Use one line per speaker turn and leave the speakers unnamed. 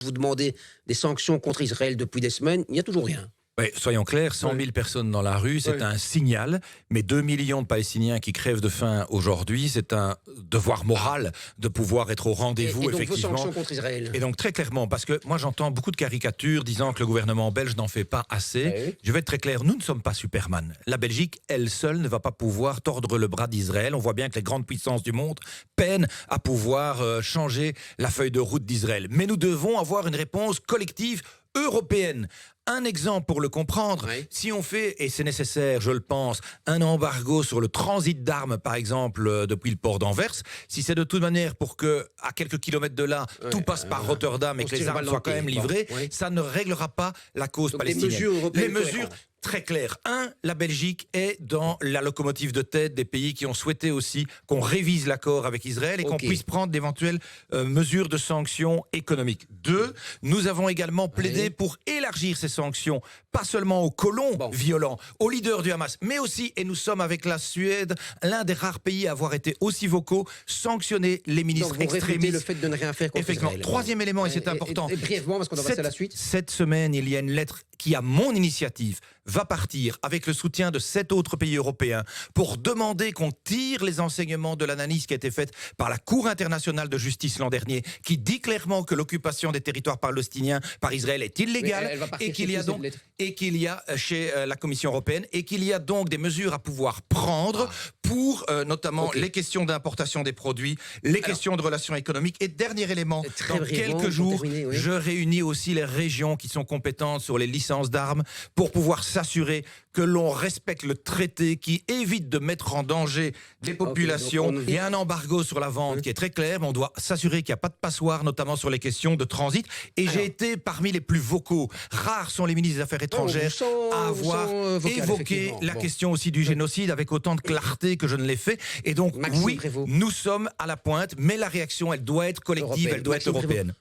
Vous demandez des sanctions contre Israël depuis des semaines, il n'y a toujours rien.
Oui, soyons clairs, 100 000 personnes dans la rue, c'est un signal, mais 2 millions de Palestiniens qui crèvent de faim aujourd'hui, c'est un devoir moral de pouvoir être au rendez-vous,
et donc
effectivement.
vos sanctions contre Israël.
Et donc très clairement, parce que moi j'entends beaucoup de caricatures disant que le gouvernement belge n'en fait pas assez.
Oui.
Je vais être très clair, nous ne sommes pas Superman. La Belgique, elle seule, ne va pas pouvoir tordre le bras d'Israël. On voit bien que les grandes puissances du monde peinent à pouvoir changer la feuille de route d'Israël. Mais nous devons avoir une réponse collective européenne. Un exemple pour le comprendre, si on fait, et c'est nécessaire, je le pense, un embargo sur le transit d'armes, par exemple, depuis le port d'Anvers, si c'est de toute manière pour que, à quelques kilomètres de là, tout passe par Rotterdam et que les armes soient quand même livrées, ça ne réglera pas la cause palestinienne. Les mesures très claires. La Belgique est dans la locomotive de tête des pays qui ont souhaité aussi qu'on révise l'accord avec Israël et qu'on puisse prendre d'éventuelles mesures de sanctions économiques. 2, nous avons également plaidé pour élargir ces sanctions, pas seulement aux colons violents, aux leaders du Hamas, mais aussi, et nous sommes avec la Suède, l'un des rares pays à avoir été aussi vocaux, sanctionner les ministres extrémistes.
Le fait de ne rien faire contre Israël.
Troisième élément, et c'est important.
Et brièvement, parce qu'on doit passer à la suite.
Cette semaine, il y a une lettre qui, à mon initiative, va partir avec le soutien de 7 autres pays européens pour demander qu'on tire les enseignements de l'analyse qui a été faite par la Cour internationale de justice l'an dernier, qui dit clairement que l'occupation des territoires palestiniens par Israël est illégale et qu'il y a chez la Commission européenne et qu'il y a donc des mesures à pouvoir prendre pour notamment les questions d'importation des produits, les questions de relations économiques. Et dernier élément, dans quelques jours, je réunis aussi les régions qui sont compétentes sur les licences d'armes pour pouvoir s'assurer que l'on respecte le traité qui évite de mettre en danger les populations. Il y a un embargo sur la vente qui est très clair, mais on doit s'assurer qu'il n'y a pas de passoire, notamment sur les questions de transit. Et j'ai été parmi les plus vocaux. Rares sont les ministres des Affaires étrangères à avoir évoqué la question aussi du génocide avec autant de clarté que je ne l'ai fait. Et donc, oui, nous sommes à la pointe, mais la réaction, elle doit être collective, elle doit être européenne.